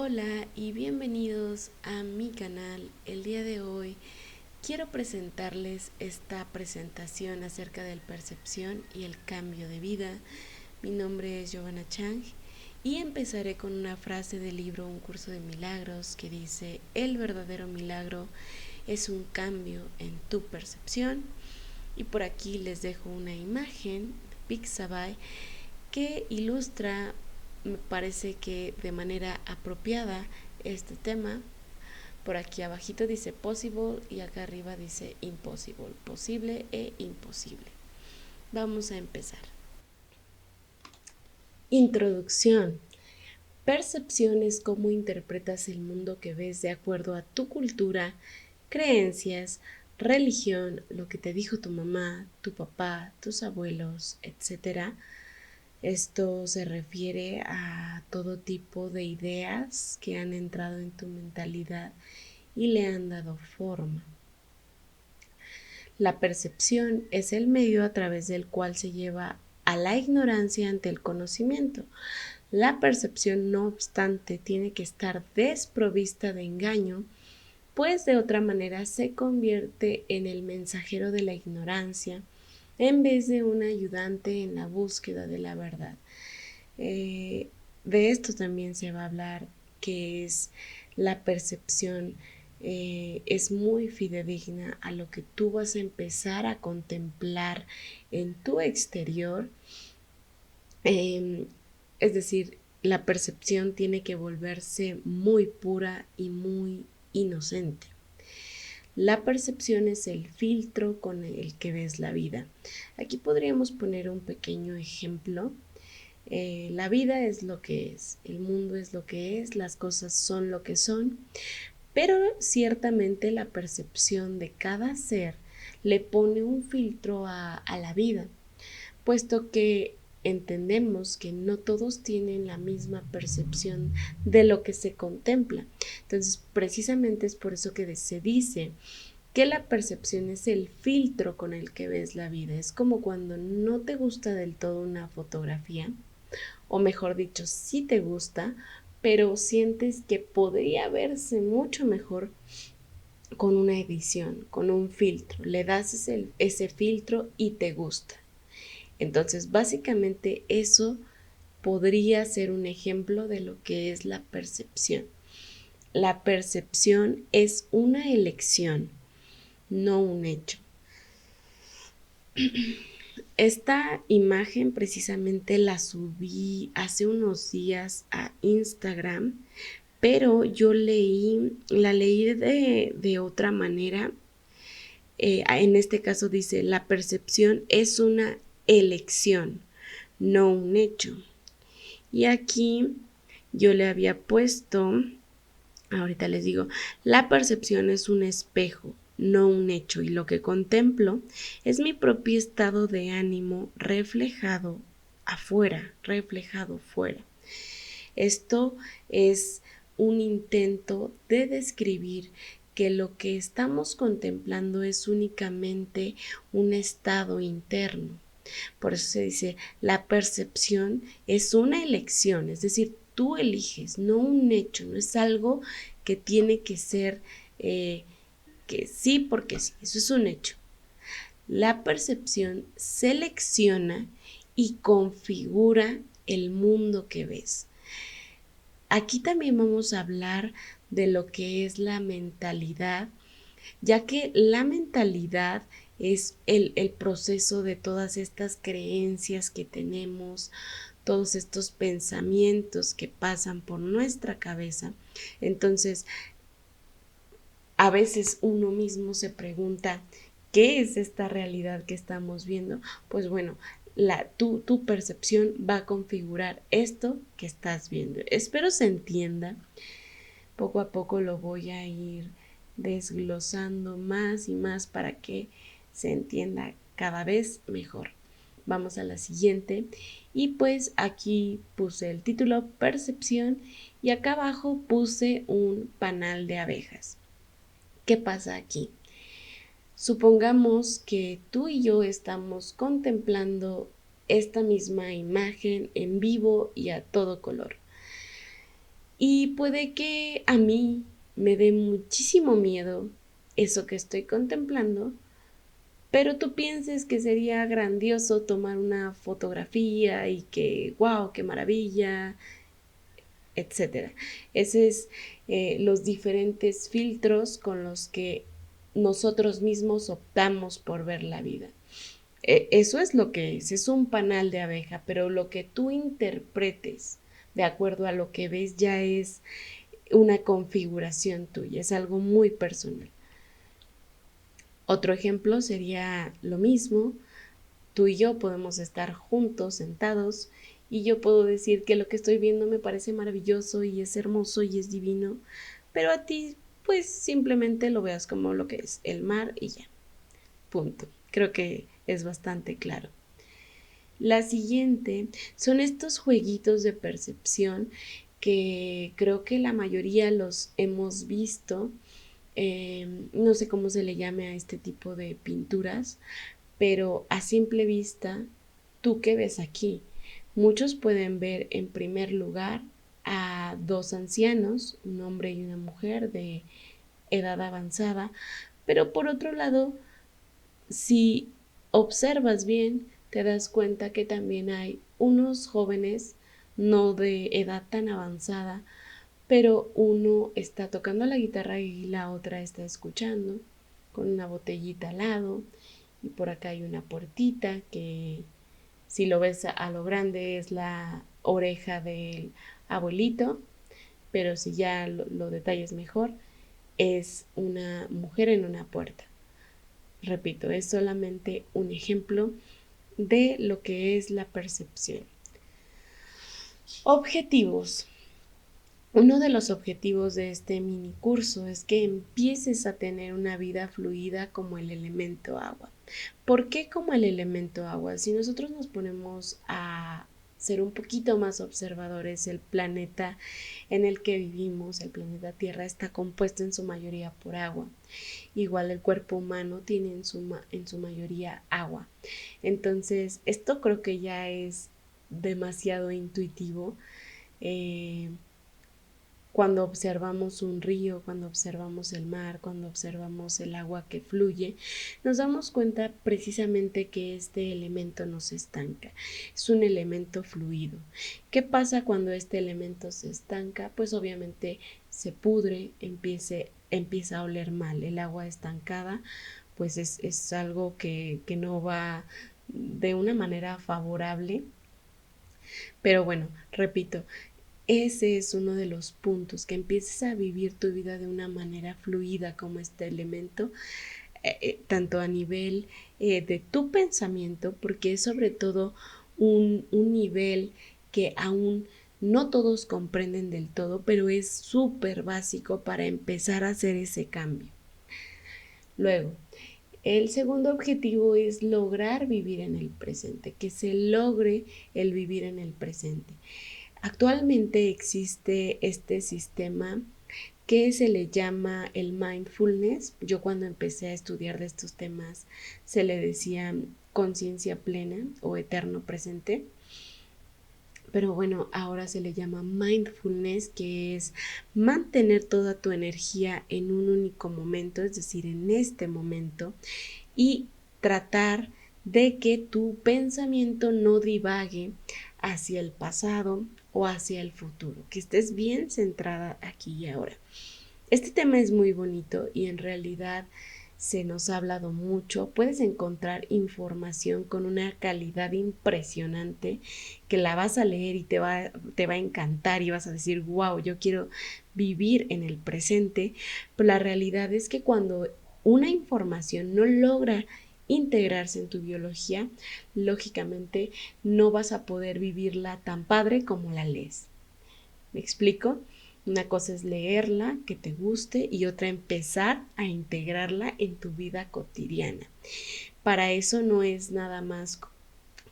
Hola y bienvenidos a mi canal. El día de hoy quiero presentarles esta presentación acerca de la percepción y el cambio de vida. Mi nombre es Giovanna Chang y empezaré con una frase del libro Un curso de milagros que dice: el verdadero milagro es un cambio en tu percepción. Y por aquí les dejo una imagen de Pixabay que ilustra, me parece que de manera apropiada, este tema. Por aquí abajito dice possible y acá arriba dice impossible, posible e imposible. Vamos a empezar. Introducción. Percepción es cómo interpretas el mundo que ves de acuerdo a tu cultura, creencias, religión, lo que te dijo tu mamá, tu papá, tus abuelos, etc. Esto se refiere a todo tipo de ideas que han entrado en tu mentalidad y le han dado forma. La percepción es el medio a través del cual se lleva a la ignorancia ante el conocimiento. La percepción, no obstante, tiene que estar desprovista de engaño, pues de otra manera se convierte en el mensajero de la ignorancia en vez de un ayudante en la búsqueda de la verdad. De esto también se va a hablar, que es la percepción. Es muy fidedigna a lo que tú vas a empezar a contemplar en tu exterior. Es decir, la percepción tiene que volverse muy pura y muy inocente. La percepción es el filtro con el que ves la vida. Aquí podríamos poner un pequeño ejemplo. La vida es lo que es, el mundo es lo que es, las cosas son lo que son, pero ciertamente la percepción de cada ser le pone un filtro a la vida, puesto que entendemos que no todos tienen la misma percepción de lo que se contempla. Entonces, precisamente es por eso que se dice que la percepción es el filtro con el que ves la vida. Es como cuando no te gusta del todo una fotografía, o mejor dicho, sí te gusta, pero sientes que podría verse mucho mejor con una edición, con un filtro. Le das ese filtro y te gusta. Entonces, básicamente eso podría ser un ejemplo de lo que es la percepción. La percepción es una elección, no un hecho. Esta imagen precisamente la subí hace unos días a Instagram, pero yo la leí de otra manera. En este caso dice: la percepción es una elección, no un hecho. Y aquí yo le había puesto, ahorita les digo, la percepción es un espejo, no un hecho, y lo que contemplo es mi propio estado de ánimo reflejado afuera, reflejado fuera. Esto es un intento de describir que lo que estamos contemplando es únicamente un estado interno. Por eso se dice, la percepción es una elección, es decir, tú eliges, no un hecho, no es algo que tiene que ser que sí porque sí, eso es un hecho. La percepción selecciona y configura el mundo que ves. Aquí también vamos a hablar de lo que es la mentalidad, ya que la mentalidad es el proceso de todas estas creencias que tenemos, todos estos pensamientos que pasan por nuestra cabeza. Entonces, a veces uno mismo se pregunta, ¿qué es esta realidad que estamos viendo? Pues bueno, tu percepción va a configurar esto que estás viendo. Espero se entienda. Poco a poco lo voy a ir desglosando más y más para que se entienda cada vez mejor. Vamos a la siguiente. Y pues aquí puse el título Percepción y acá abajo puse un panal de abejas. ¿Qué pasa aquí? Supongamos que tú y yo estamos contemplando esta misma imagen en vivo y a todo color. Y puede que a mí me dé muchísimo miedo eso que estoy contemplando, pero tú pienses que sería grandioso tomar una fotografía y que, wow, qué maravilla, etcétera. Ese es los diferentes filtros con los que nosotros mismos optamos por ver la vida. Eso es lo que es un panal de abeja, pero lo que tú interpretes de acuerdo a lo que ves ya es una configuración tuya, es algo muy personal. Otro ejemplo sería lo mismo, tú y yo podemos estar juntos, sentados, y yo puedo decir que lo que estoy viendo me parece maravilloso y es hermoso y es divino, pero a ti pues simplemente lo veas como lo que es el mar y ya, punto. Creo que es bastante claro. La siguiente son estos jueguitos de percepción que creo que la mayoría los hemos visto. No sé cómo se le llame a este tipo de pinturas, pero a simple vista, ¿tú qué ves aquí? Muchos pueden ver en primer lugar a dos ancianos, un hombre y una mujer de edad avanzada, pero por otro lado, si observas bien, te das cuenta que también hay unos jóvenes no de edad tan avanzada, pero uno está tocando la guitarra y la otra está escuchando con una botellita al lado, y por acá hay una puertita que si lo ves a lo grande es la oreja del abuelito, pero si ya lo detalles mejor es una mujer en una puerta. Repito, es solamente un ejemplo de lo que es la percepción. Objetivos. Uno de los objetivos de este mini curso es que empieces a tener una vida fluida como el elemento agua. ¿Por qué como el elemento agua? Si nosotros nos ponemos a ser un poquito más observadores, el planeta en el que vivimos, el planeta Tierra, está compuesto en su mayoría por agua. Igual el cuerpo humano tiene en su mayoría agua. Entonces, esto creo que ya es demasiado intuitivo. Eh, Cuando observamos un río, cuando observamos el mar, cuando observamos el agua que fluye, nos damos cuenta precisamente que este elemento no se estanca, es un elemento fluido. ¿Qué pasa cuando este elemento se estanca? Pues obviamente se pudre, empieza a oler mal. El agua estancada pues es algo que no va de una manera favorable. Pero bueno, repito, ese es uno de los puntos, que empieces a vivir tu vida de una manera fluida como este elemento, tanto a nivel de tu pensamiento, porque es sobre todo un nivel que aún no todos comprenden del todo, pero es súper básico para empezar a hacer ese cambio. Luego, el segundo objetivo es lograr vivir en el presente, que se logre el vivir en el presente. Actualmente existe este sistema que se le llama el mindfulness. Yo cuando empecé a estudiar de estos temas se le decía conciencia plena o eterno presente. Pero bueno, ahora se le llama mindfulness, que es mantener toda tu energía en un único momento, es decir, en este momento, y tratar de que tu pensamiento no divague hacia el pasado o hacia el futuro, que estés bien centrada aquí y ahora. Este tema es muy bonito y en realidad se nos ha hablado mucho. Puedes encontrar información con una calidad impresionante que la vas a leer y te va a encantar y vas a decir, wow, yo quiero vivir en el presente. Pero la realidad es que cuando una información no logra integrarse en tu biología, lógicamente no vas a poder vivirla tan padre como la lees. ¿Me explico? Una cosa es leerla, que te guste, y otra empezar a integrarla en tu vida cotidiana. Para eso no es nada más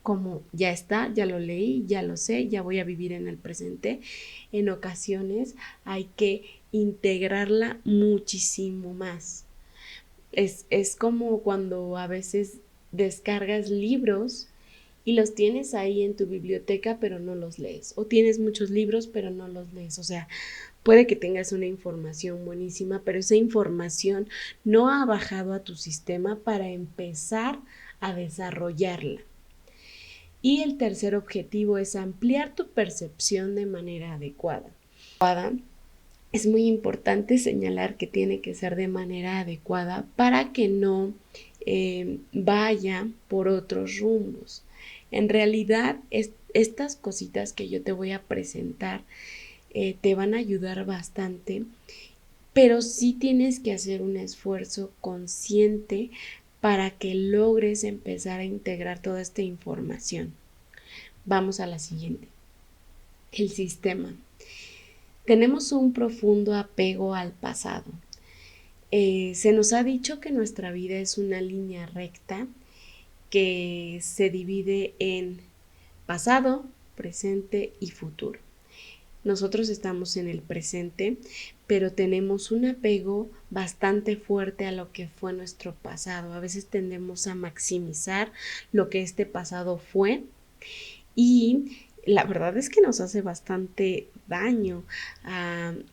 como ya está, ya lo leí, ya lo sé, ya voy a vivir en el presente. En ocasiones hay que integrarla muchísimo más. Es como cuando a veces descargas libros y los tienes ahí en tu biblioteca, pero no los lees. O tienes muchos libros, pero no los lees. O sea, puede que tengas una información buenísima, pero esa información no ha bajado a tu sistema para empezar a desarrollarla. Y el tercer objetivo es ampliar tu percepción de manera adecuada. Es muy importante señalar que tiene que ser de manera adecuada para que no vaya por otros rumbos. En realidad, estas cositas que yo te voy a presentar te van a ayudar bastante, pero sí tienes que hacer un esfuerzo consciente para que logres empezar a integrar toda esta información. Vamos a la siguiente. El sistema. Tenemos un profundo apego al pasado. Se nos ha dicho que nuestra vida es una línea recta que se divide en pasado, presente y futuro. Nosotros estamos en el presente, pero tenemos un apego bastante fuerte a lo que fue nuestro pasado. A veces tendemos a maximizar lo que este pasado fue y la verdad es que nos hace bastante daño.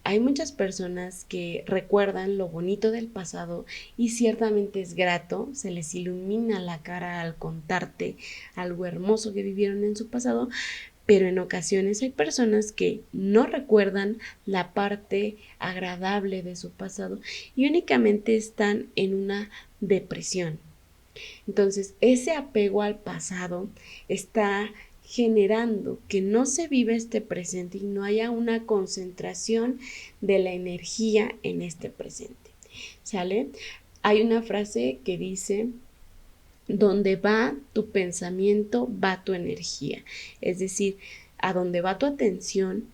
Hay muchas personas que recuerdan lo bonito del pasado y ciertamente es grato, se les ilumina la cara al contarte algo hermoso que vivieron en su pasado, pero en ocasiones hay personas que no recuerdan la parte agradable de su pasado y únicamente están en una depresión. Entonces, ese apego al pasado está generando que no se vive este presente y no haya una concentración de la energía en este presente. ¿Sale? Hay una frase que dice: donde va tu pensamiento, va tu energía. Es decir, a donde va tu atención,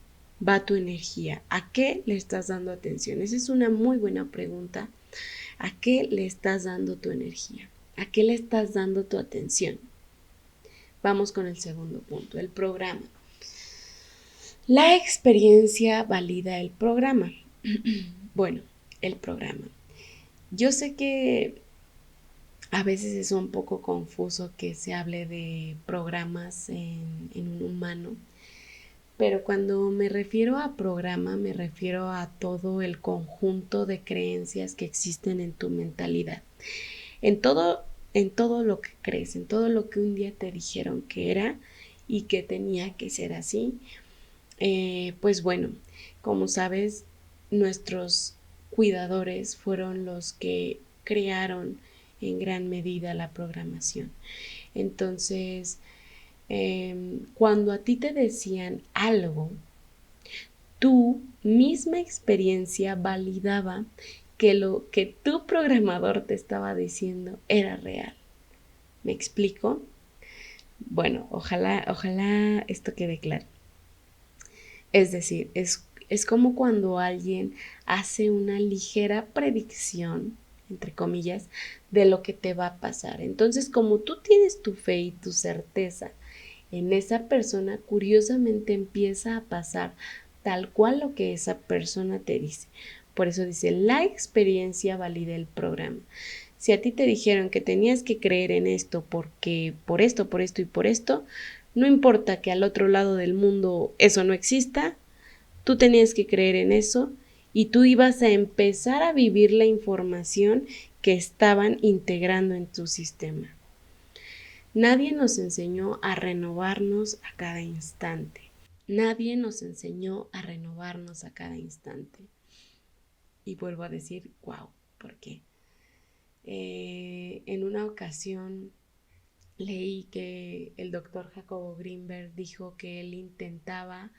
va tu energía. ¿A qué le estás dando atención? Esa es una muy buena pregunta. ¿A qué le estás dando tu energía? ¿A qué le estás dando tu atención? Vamos con el segundo punto, el programa. La experiencia valida el programa. Bueno, el programa. Yo sé que a veces es un poco confuso que se hable de programas en un humano, pero cuando me refiero a programa me refiero a todo el conjunto de creencias que existen en tu mentalidad, en todo, en todo lo que crees, en todo lo que un día te dijeron que era y que tenía que ser así. Pues bueno, como sabes, nuestros cuidadores fueron los que crearon en gran medida la programación. Entonces, cuando a ti te decían algo, tu misma experiencia validaba que lo que tu programador te estaba diciendo era real. ¿Me explico? Bueno, ojalá esto quede claro. Es decir, es como cuando alguien hace una ligera predicción, entre comillas, de lo que te va a pasar. Entonces, como tú tienes tu fe y tu certeza en esa persona, curiosamente empieza a pasar tal cual lo que esa persona te dice. Por eso dice, la experiencia valida el programa. Si a ti te dijeron que tenías que creer en esto porque por esto y por esto, no importa que al otro lado del mundo eso no exista, tú tenías que creer en eso y tú ibas a empezar a vivir la información que estaban integrando en tu sistema. Nadie nos enseñó a renovarnos a cada instante. Nadie nos enseñó a renovarnos a cada instante. Y vuelvo a decir, wow, ¿por qué? En una ocasión leí que el doctor Jacobo Greenberg dijo que él intentaba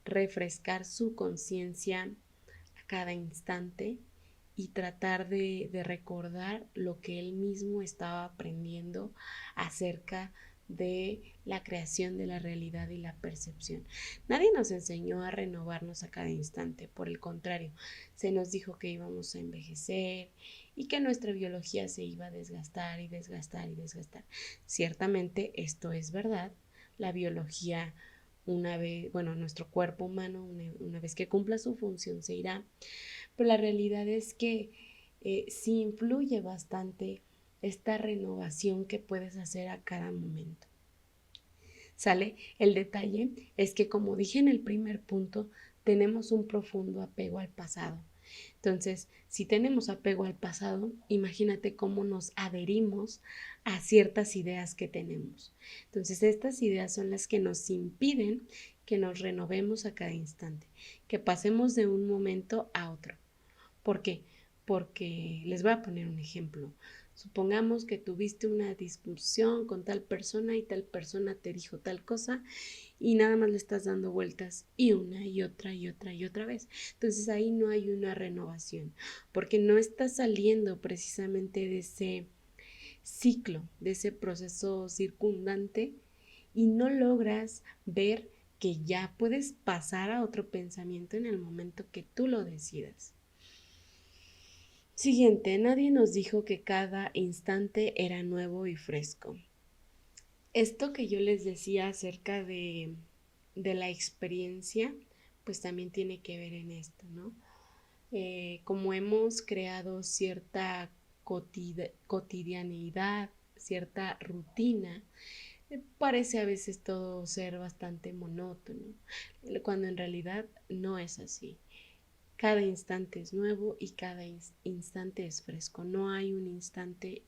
refrescar su conciencia a cada instante y tratar de recordar lo que él mismo estaba aprendiendo acerca de la creación de la realidad y la percepción. Nadie nos enseñó a renovarnos a cada instante, por el contrario, se nos dijo que íbamos a envejecer y que nuestra biología se iba a desgastar y desgastar y desgastar. Ciertamente esto es verdad, la biología una vez, bueno, nuestro cuerpo humano una vez que cumpla su función se irá, pero la realidad es que sí influye bastante esta renovación que puedes hacer a cada momento. ¿Sale? El detalle es que, como dije en el primer punto, tenemos un profundo apego al pasado. Entonces, si tenemos apego al pasado, imagínate cómo nos adherimos a ciertas ideas que tenemos. Entonces, estas ideas son las que nos impiden que nos renovemos a cada instante, que pasemos de un momento a otro. ¿Por qué? Porque les voy a poner un ejemplo. Supongamos que tuviste una discusión con tal persona y tal persona te dijo tal cosa y nada más le estás dando vueltas y una y otra y otra y otra vez. Entonces ahí no hay una renovación porque no estás saliendo precisamente de ese ciclo, de ese proceso circundante y no logras ver que ya puedes pasar a otro pensamiento en el momento que tú lo decidas. Siguiente, nadie nos dijo que cada instante era nuevo y fresco. Esto que yo les decía acerca de la experiencia, pues también tiene que ver en esto, ¿no? Como hemos creado cierta cotidianidad, cierta rutina, parece a veces todo ser bastante monótono, cuando en realidad no es así. Cada instante es nuevo y cada instante es fresco. No hay un instante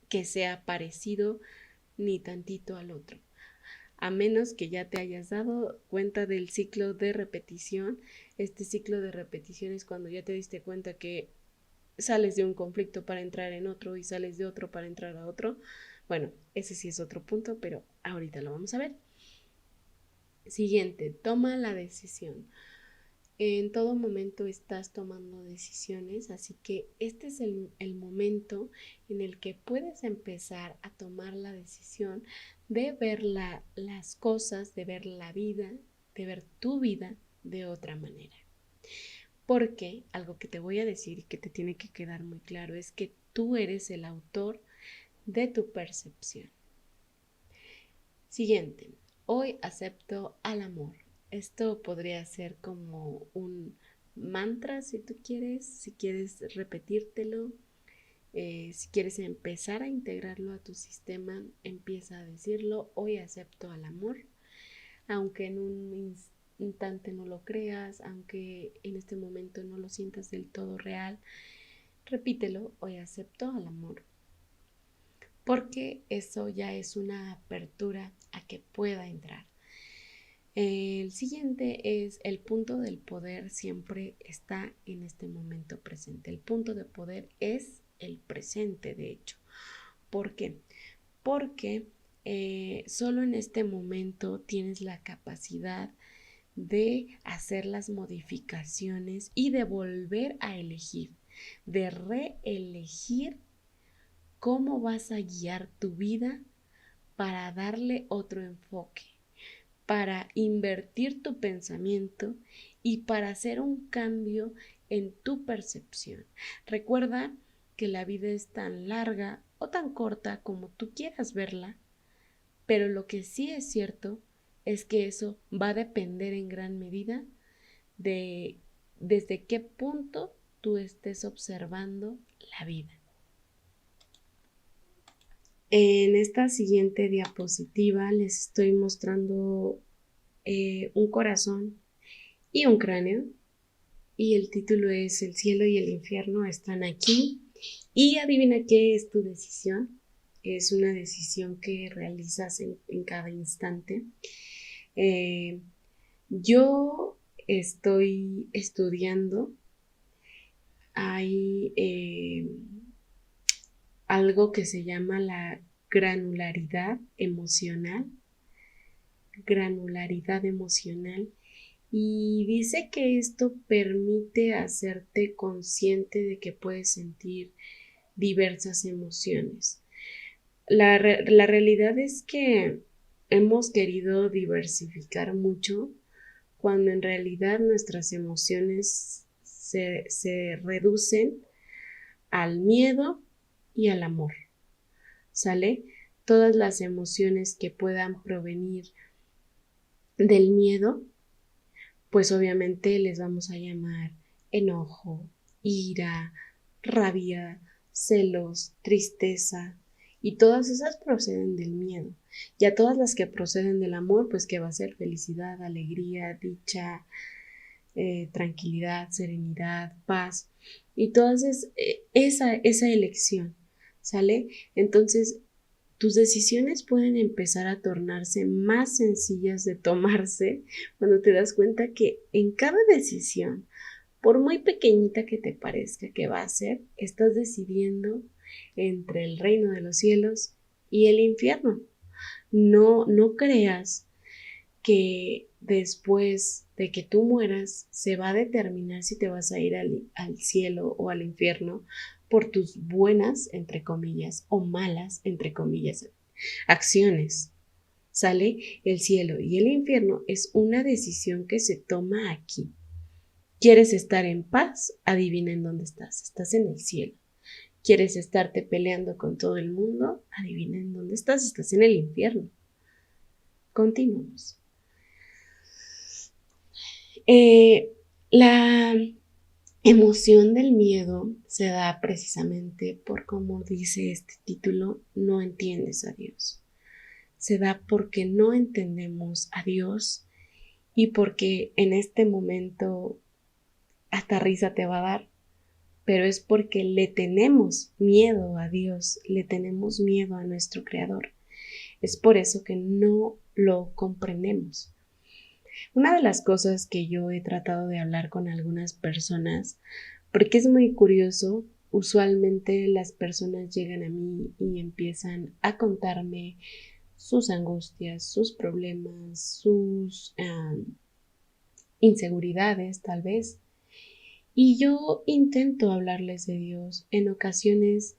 que sea parecido ni tantito al otro. A menos que ya te hayas dado cuenta del ciclo de repetición. Este ciclo de repetición es cuando ya te diste cuenta que sales de un conflicto para entrar en otro y sales de otro para entrar a otro. Bueno, ese sí es otro punto, pero ahorita lo vamos a ver. Siguiente, toma la decisión. En todo momento estás tomando decisiones, así que este es el momento en el que puedes empezar a tomar la decisión de ver las cosas, de ver la vida, de ver tu vida de otra manera. Porque algo que te voy a decir y que te tiene que quedar muy claro es que tú eres el autor de tu percepción. Siguiente, hoy acepto al amor. Esto podría ser como un mantra si tú quieres, si quieres repetírtelo, si quieres empezar a integrarlo a tu sistema, empieza a decirlo, hoy acepto al amor, aunque en un instante no lo creas, aunque en este momento no lo sientas del todo real, repítelo, hoy acepto al amor, porque eso ya es una apertura a que pueda entrar. El siguiente es el punto del poder siempre está en este momento presente. El punto de poder es el presente, de hecho. ¿Por qué? Porque solo en este momento tienes la capacidad de hacer las modificaciones y de volver a elegir, de reelegir cómo vas a guiar tu vida para darle otro enfoque, para invertir tu pensamiento y para hacer un cambio en tu percepción. Recuerda que la vida es tan larga o tan corta como tú quieras verla, pero lo que sí es cierto es que eso va a depender en gran medida de desde qué punto tú estés observando la vida. En esta siguiente diapositiva les estoy mostrando un corazón y un cráneo, y el título es El cielo y el infierno están aquí. Y adivina qué es tu decisión. Es una decisión que realizas en cada instante. Eh, yo estoy estudiando. Hay algo que se llama la granularidad emocional. Granularidad emocional. Y dice que esto permite hacerte consciente de que puedes sentir diversas emociones. La realidad es que hemos querido diversificar mucho cuando en realidad nuestras emociones se reducen al miedo y al amor. ¿Sale? Todas las emociones que puedan provenir del miedo, pues obviamente les vamos a llamar enojo, ira, rabia, celos, tristeza Y todas esas proceden del miedo. Ya todas las que proceden del amor, pues ¿qué va a ser? Felicidad, alegría, dicha, tranquilidad, serenidad, paz. Y todas esa elección, ¿sale? Entonces, tus decisiones pueden empezar a tornarse más sencillas de tomarse cuando te das cuenta que en cada decisión, por muy pequeñita que te parezca que va a ser, estás decidiendo entre el reino de los cielos y el infierno. No creas que después de que tú mueras se va a determinar si te vas a ir al cielo o al infierno por tus buenas, entre comillas, o malas, entre comillas, acciones. ¿Sale? El cielo y el infierno es una decisión que se toma aquí. ¿Quieres estar en paz? Adivina en dónde estás. Estás en el cielo. ¿Quieres estarte peleando con todo el mundo? Adivina en dónde estás. Estás en el infierno. Continuamos. La emoción del miedo se da precisamente por, como dice este título, no entiendes a Dios. Se da porque no entendemos a Dios y porque en este momento hasta risa te va a dar, pero es porque le tenemos miedo a Dios, le tenemos miedo a nuestro Creador. Es por eso que no lo comprendemos. Una de las cosas que yo he tratado de hablar con algunas personas, porque es muy curioso, usualmente las personas llegan a mí y empiezan a contarme sus angustias, sus problemas, sus inseguridades tal vez. Y yo intento hablarles de Dios. En ocasiones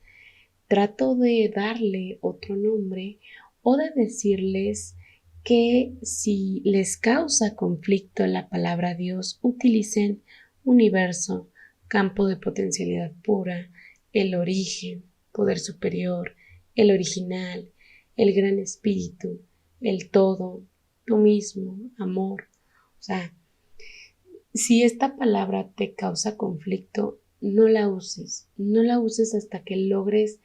trato de darle otro nombre o de decirles que si les causa conflicto la palabra Dios, utilicen universo, campo de potencialidad pura, el origen, poder superior, el original, el gran espíritu, el todo, tú mismo, amor. O sea, si esta palabra te causa conflicto, no la uses hasta que logres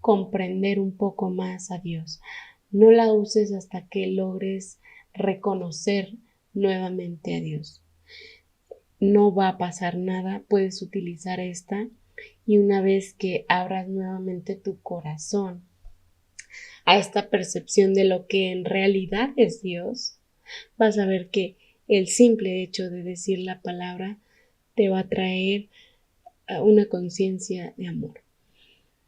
comprender un poco más a Dios. No la uses hasta que logres reconocer nuevamente a Dios. No va a pasar nada, puedes utilizar esta y una vez que abras nuevamente tu corazón a esta percepción de lo que en realidad es Dios, vas a ver que el simple hecho de decir la palabra te va a traer una conciencia de amor.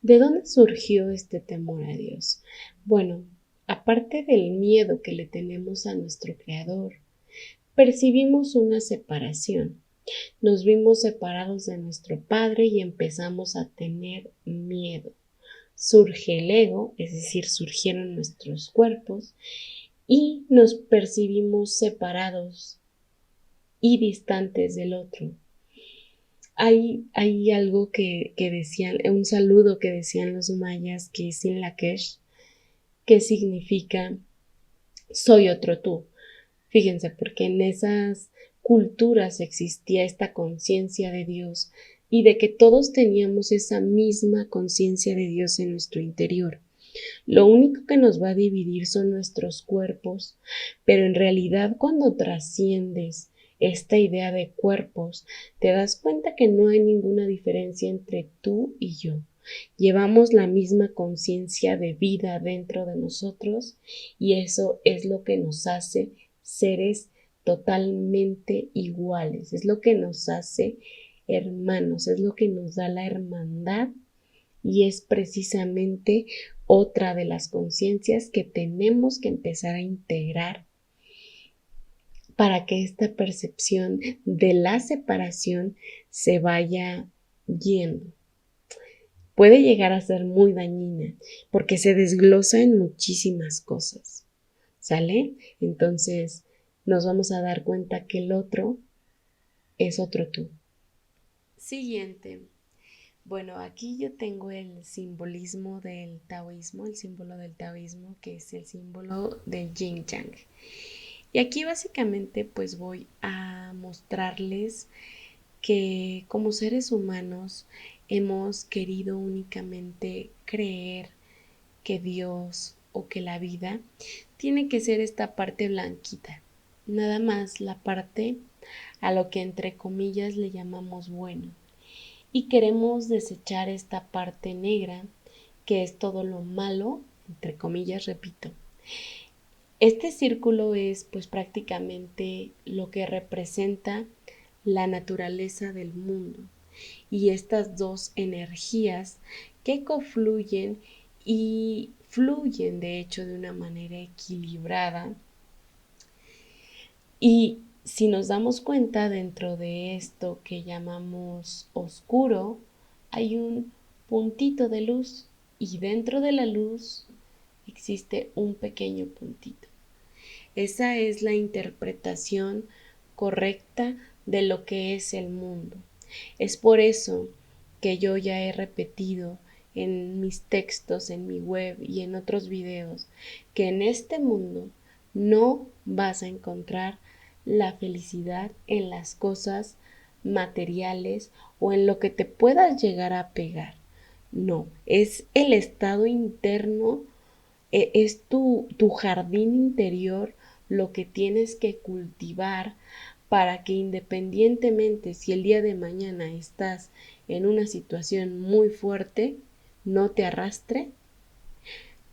¿De dónde surgió este temor a Dios? Bueno, aparte del miedo que le tenemos a nuestro Creador, percibimos una separación. Nos vimos separados de nuestro Padre y empezamos a tener miedo. Surge el ego, es decir, surgieron nuestros cuerpos y nos percibimos separados y distantes del otro. Hay algo que decían, un saludo que decían los mayas que es Sin Lakesh, que significa soy otro tú. Fíjense, porque en esas culturas existía esta conciencia de Dios y de que todos teníamos esa misma conciencia de Dios en nuestro interior. Lo único que nos va a dividir son nuestros cuerpos, pero en realidad cuando trasciendes esta idea de cuerpos, te das cuenta que no hay ninguna diferencia entre tú y yo. Llevamos la misma conciencia de vida dentro de nosotros y eso es lo que nos hace seres totalmente iguales, es lo que nos hace hermanos, es lo que nos da la hermandad y es precisamente otra de las conciencias que tenemos que empezar a integrar para que esta percepción de la separación se vaya yendo. Puede llegar a ser muy dañina porque se desglosa en muchísimas cosas, ¿sale? Entonces nos vamos a dar cuenta que el otro es otro tú. Siguiente. Bueno, aquí yo tengo el simbolismo del taoísmo, el símbolo del taoísmo, que es el símbolo del yin yang. Y aquí básicamente pues voy a mostrarles que como seres humanos hemos querido únicamente creer que Dios o que la vida tiene que ser esta parte blanquita, nada más la parte a lo que entre comillas le llamamos bueno. Y queremos desechar esta parte negra, que es todo lo malo, entre comillas, repito. Este círculo es pues prácticamente lo que representa la naturaleza del mundo y estas dos energías que confluyen y fluyen de hecho de una manera equilibrada. Y si nos damos cuenta, dentro de esto que llamamos oscuro hay un puntito de luz y dentro de la luz existe un pequeño puntito. Esa es la interpretación correcta de lo que es el mundo. Es por eso que yo ya he repetido en mis textos, en mi web y en otros videos, que en este mundo no vas a encontrar la felicidad en las cosas materiales o en lo que te puedas llegar a pegar. No, es el estado interno, es tu jardín interior lo que tienes que cultivar para que independientemente si el día de mañana estás en una situación muy fuerte, no te arrastre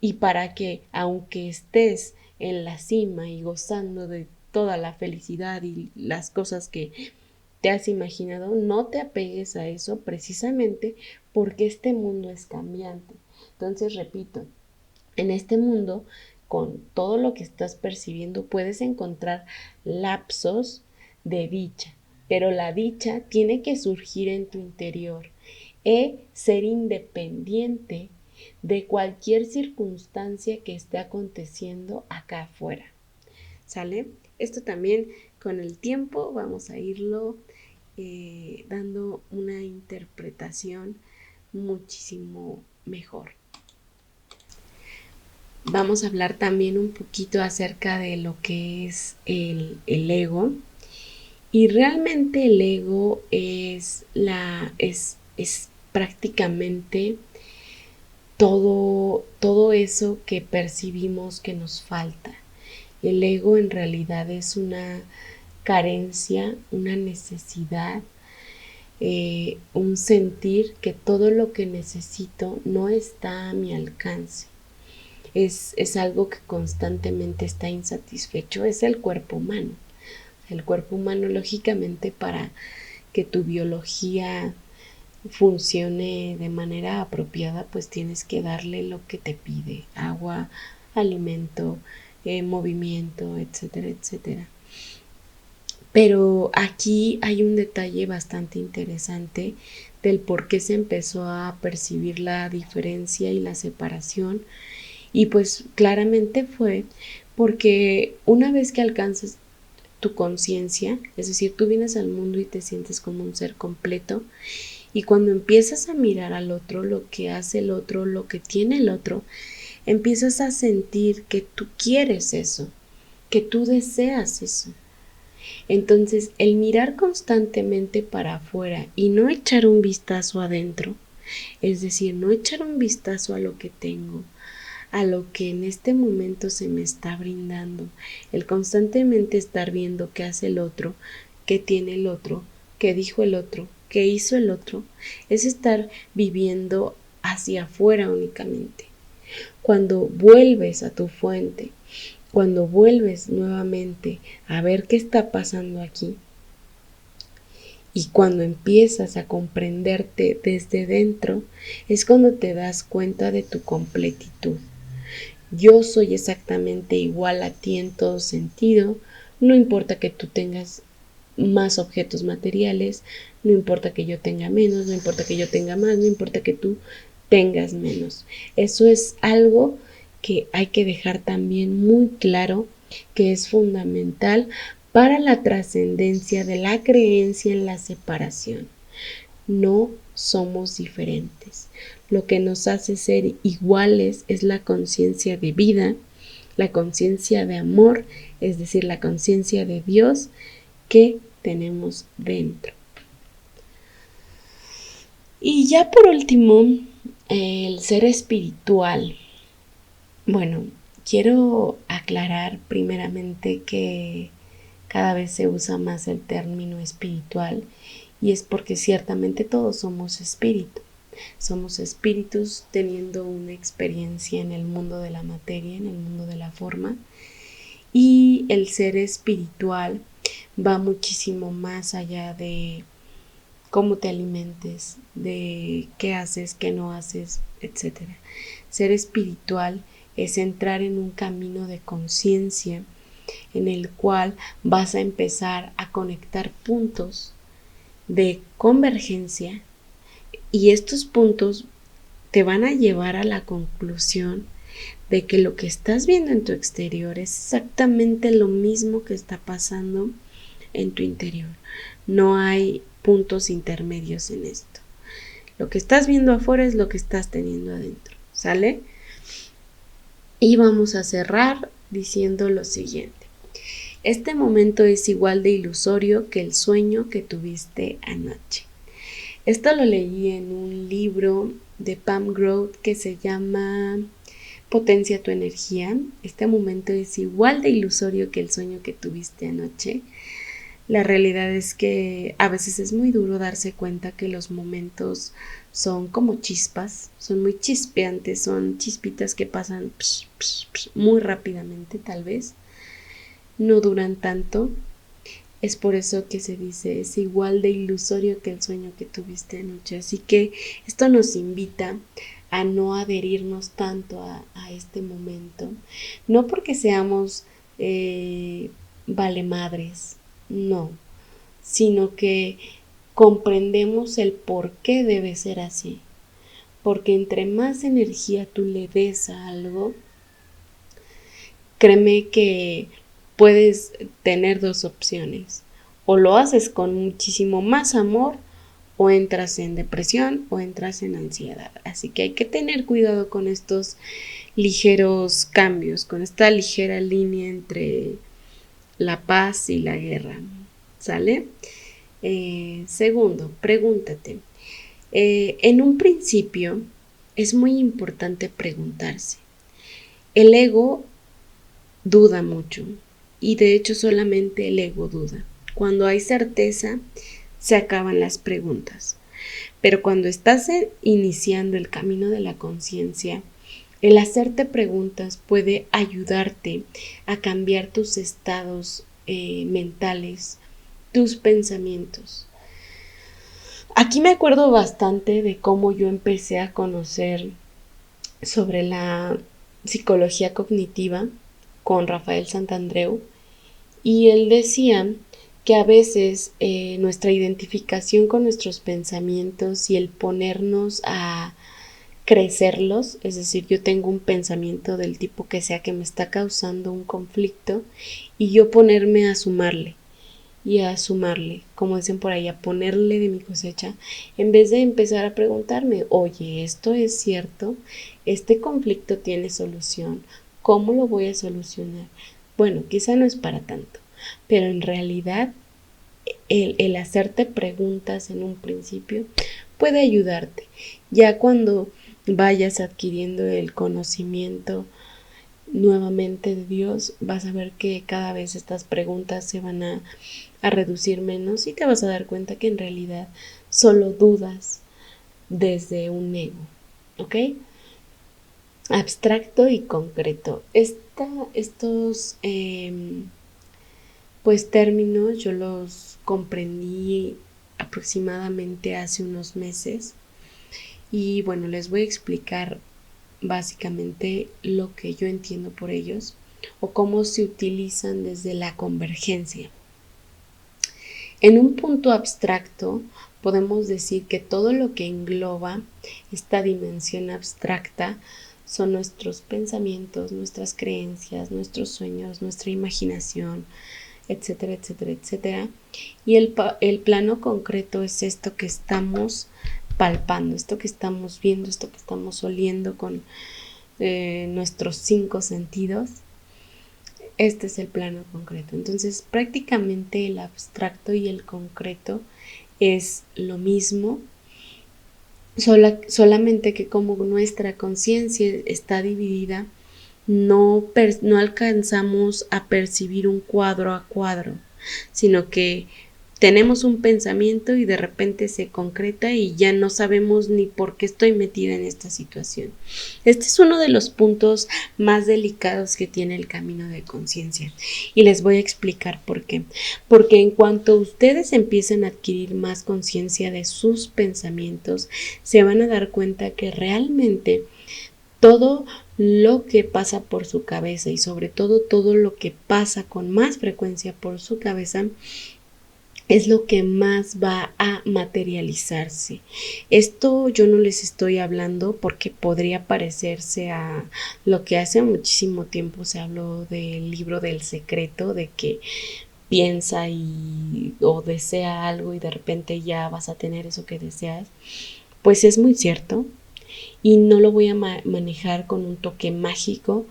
y para que aunque estés en la cima y gozando de toda la felicidad y las cosas que te has imaginado, no te apegues a eso precisamente porque este mundo es cambiante. Entonces, repito, en este mundo, con todo lo que estás percibiendo, puedes encontrar lapsos de dicha, pero la dicha tiene que surgir en tu interior e ser independiente de cualquier circunstancia que esté aconteciendo acá afuera. ¿Sale? Esto también con el tiempo vamos a irlo dando una interpretación muchísimo mejor. Vamos a hablar también un poquito acerca de lo que es el ego. Y realmente el ego es prácticamente todo eso que percibimos que nos falta. El ego en realidad es una carencia, una necesidad, un sentir que todo lo que necesito no está a mi alcance. Es algo que constantemente está insatisfecho, es el cuerpo humano. El cuerpo humano, lógicamente, para que tu biología funcione de manera apropiada, pues tienes que darle lo que te pide: agua, alimento, movimiento, etcétera, etcétera. Pero aquí hay un detalle bastante interesante del por qué se empezó a percibir la diferencia y la separación. Y pues claramente fue porque una vez que alcanzas tu conciencia, es decir, tú vienes al mundo y te sientes como un ser completo, y cuando empiezas a mirar al otro, lo que hace el otro, lo que tiene el otro, empiezas a sentir que tú quieres eso, que tú deseas eso. Entonces, el mirar constantemente para afuera y no echar un vistazo adentro, es decir, no echar un vistazo a lo que tengo, a lo que en este momento se me está brindando, el constantemente estar viendo qué hace el otro, qué tiene el otro, qué dijo el otro, qué hizo el otro, es estar viviendo hacia afuera únicamente. Cuando vuelves a tu fuente, cuando vuelves nuevamente a ver qué está pasando aquí, y cuando empiezas a comprenderte desde dentro, es cuando te das cuenta de tu completitud. Yo soy exactamente igual a ti en todo sentido, no importa que tú tengas más objetos materiales, no importa que yo tenga menos, no importa que yo tenga más, no importa que tú tengas menos. Eso es algo que hay que dejar también muy claro, que es fundamental para la trascendencia de la creencia en la separación. No somos diferentes. Lo que nos hace ser iguales es la conciencia de vida, la conciencia de amor, es decir, la conciencia de Dios que tenemos dentro. Y ya por último, el ser espiritual. Bueno, quiero aclarar primeramente que cada vez se usa más el término espiritual y es porque ciertamente todos somos espíritu. Somos espíritus teniendo una experiencia en el mundo de la materia, en el mundo de la forma, y el ser espiritual va muchísimo más allá de cómo te alimentes, de qué haces, qué no haces, etcétera. Ser espiritual es entrar en un camino de conciencia en el cual vas a empezar a conectar puntos de convergencia y estos puntos te van a llevar a la conclusión de que lo que estás viendo en tu exterior es exactamente lo mismo que está pasando en tu interior. No hay puntos intermedios en esto. Lo que estás viendo afuera es lo que estás teniendo adentro, ¿sale? Y vamos a cerrar diciendo lo siguiente. Este momento es igual de ilusorio que el sueño que tuviste anoche. Esto lo leí en un libro de Pam Groth que se llama Potencia tu energía. Este momento es igual de ilusorio que el sueño que tuviste anoche. La realidad es que a veces es muy duro darse cuenta que los momentos son como chispas, son muy chispeantes, son chispitas que pasan muy rápidamente tal vez, no duran tanto. Es por eso que se dice, es igual de ilusorio que el sueño que tuviste anoche. Así que esto nos invita a no adherirnos tanto a este momento. No porque seamos vale madres, no, sino que comprendemos el por qué debe ser así. Porque entre más energía tú le des a algo, créeme que puedes tener dos opciones. O lo haces con muchísimo más amor o entras en depresión o entras en ansiedad. Así que hay que tener cuidado con estos ligeros cambios, con esta ligera línea entre la paz y la guerra. ¿Sale? Segundo, pregúntate. En un principio es muy importante preguntarse. El ego duda mucho y de hecho solamente el ego duda. Cuando hay certeza se acaban las preguntas, pero cuando estás iniciando el camino de la conciencia, el hacerte preguntas puede ayudarte a cambiar tus estados mentales, tus pensamientos. Aquí me acuerdo bastante de cómo yo empecé a conocer sobre la psicología cognitiva con Rafael Santandreu y él decía que a veces nuestra identificación con nuestros pensamientos y el ponernos a crecerlos, es decir, yo tengo un pensamiento del tipo que sea que me está causando un conflicto y yo ponerme a sumarle y a sumarle, como dicen por ahí, a ponerle de mi cosecha, en vez de empezar a preguntarme, oye, ¿esto es cierto? ¿Este conflicto tiene solución? ¿Cómo lo voy a solucionar? Bueno, quizá no es para tanto, pero en realidad el hacerte preguntas en un principio puede ayudarte. Ya cuando vayas adquiriendo el conocimiento nuevamente de Dios, vas a ver que cada vez estas preguntas se van a reducir menos y te vas a dar cuenta que en realidad solo dudas desde un ego, ¿ok? Abstracto y concreto. Estos pues términos yo los comprendí aproximadamente hace unos meses y bueno, les voy a explicar básicamente lo que yo entiendo por ellos o cómo se utilizan desde la convergencia. En un punto abstracto podemos decir que todo lo que engloba esta dimensión abstracta son nuestros pensamientos, nuestras creencias, nuestros sueños, nuestra imaginación, etcétera, etcétera, etcétera. Y el plano concreto es esto que estamos palpando, esto que estamos viendo, esto que estamos oliendo con nuestros 5 sentidos. Este es el plano concreto. Entonces, prácticamente el abstracto y el concreto es lo mismo, solamente que como nuestra conciencia está dividida, no alcanzamos a percibir un cuadro a cuadro, sino que tenemos un pensamiento y de repente se concreta y ya no sabemos ni por qué estoy metida en esta situación. Este es uno de los puntos más delicados que tiene el camino de conciencia y les voy a explicar por qué. Porque en cuanto ustedes empiezan a adquirir más conciencia de sus pensamientos, se van a dar cuenta que realmente todo lo que pasa por su cabeza y sobre todo lo que pasa con más frecuencia por su cabeza es lo que más va a materializarse. Esto yo no les estoy hablando porque podría parecerse a lo que hace muchísimo tiempo se habló del libro del secreto, de que piensa y o desea algo y de repente ya vas a tener eso que deseas. Pues es muy cierto y no lo voy a manejar con un toque mágico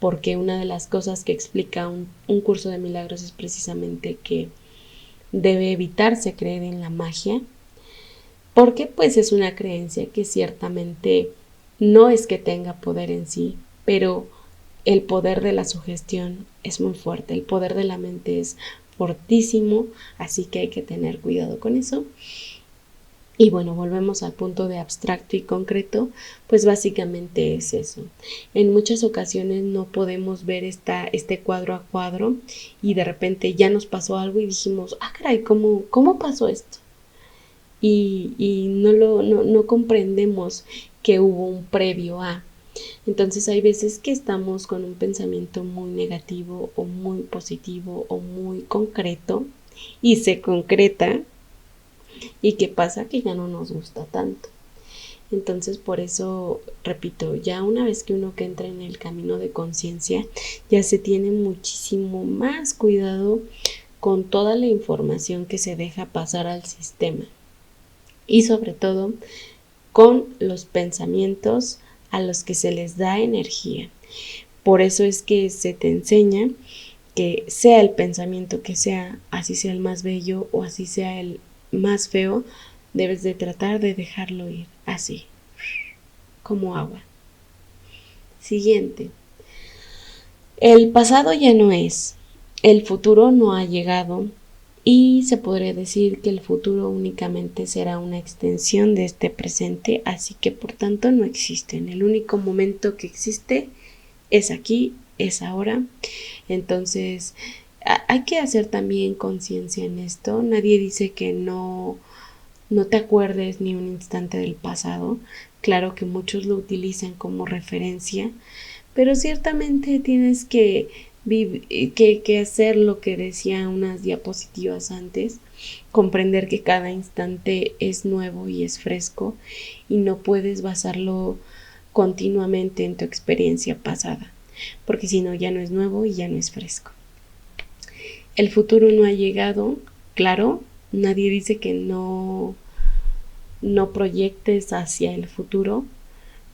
porque una de las cosas que explica un curso de milagros es precisamente que debe evitarse creer en la magia porque pues es una creencia que ciertamente no es que tenga poder en sí, pero el poder de la sugestión es muy fuerte, el poder de la mente es fortísimo, así que hay que tener cuidado con eso. Y bueno, volvemos al punto de abstracto y concreto, pues básicamente es eso. En muchas ocasiones no podemos ver este cuadro a cuadro y de repente ya nos pasó algo y dijimos, ah, caray, ¿cómo pasó esto? Y no comprendemos que hubo un previo a. Entonces hay veces que estamos con un pensamiento muy negativo o muy positivo o muy concreto y se concreta. ¿Y qué pasa? Que ya no nos gusta tanto. Entonces, por eso, repito, ya una vez que uno que entra en el camino de conciencia, ya se tiene muchísimo más cuidado con toda la información que se deja pasar al sistema. Y sobre todo, con los pensamientos a los que se les da energía. Por eso es que se te enseña que sea el pensamiento que sea, así sea el más bello o así sea el más feo, debes de tratar de dejarlo ir así, como agua. Siguiente. El pasado ya no es, el futuro no ha llegado y se podría decir que el futuro únicamente será una extensión de este presente, así que por tanto no existen. El único momento que existe es aquí, es ahora. Entonces hay que hacer también conciencia en esto. Nadie dice que no te acuerdes ni un instante del pasado. Claro que muchos lo utilizan como referencia, pero ciertamente tienes que hacer lo que decía unas diapositivas antes, comprender que cada instante es nuevo y es fresco y no puedes basarlo continuamente en tu experiencia pasada, porque si no ya no es nuevo y ya no es fresco. El futuro no ha llegado, claro, nadie dice que no proyectes hacia el futuro,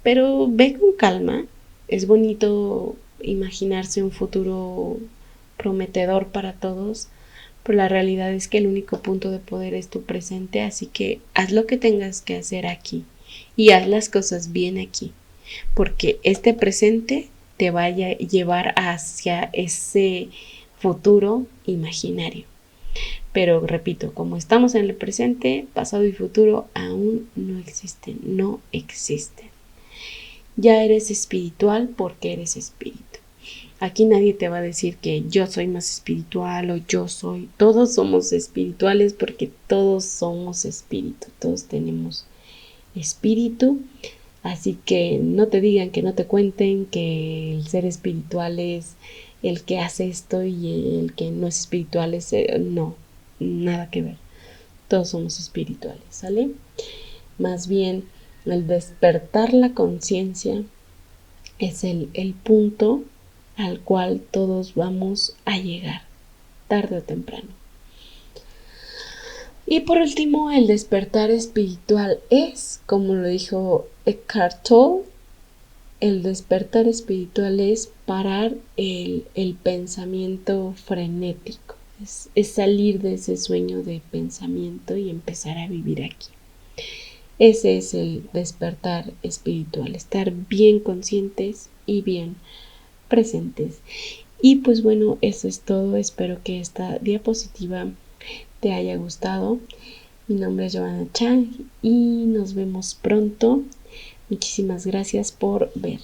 pero ve con calma. Es bonito imaginarse un futuro prometedor para todos, pero la realidad es que el único punto de poder es tu presente, así que haz lo que tengas que hacer aquí y haz las cosas bien aquí, porque este presente te vaya a llevar hacia ese futuro imaginario. Pero repito, como estamos en el presente, pasado y futuro aún no existen, no existen. Ya eres espiritual porque eres espíritu. Aquí nadie te va a decir que yo soy más espiritual o yo soy. Todos somos espirituales porque todos somos espíritu, todos tenemos espíritu. Así que no te digan, que no te cuenten que el ser espiritual es el que hace esto y el que no es espiritual es... no, nada que ver. Todos somos espirituales, ¿sale? Más bien, el despertar la conciencia es el punto al cual todos vamos a llegar, tarde o temprano. Y por último, el despertar espiritual es, como lo dijo Eckhart Tolle, el despertar espiritual es parar el pensamiento frenético, es salir de ese sueño de pensamiento y empezar a vivir aquí. Ese es el despertar espiritual, estar bien conscientes y bien presentes. Y pues bueno, eso es todo. Espero que esta diapositiva te haya gustado. Mi nombre es Giovanna Chang y nos vemos pronto. Muchísimas gracias por ver.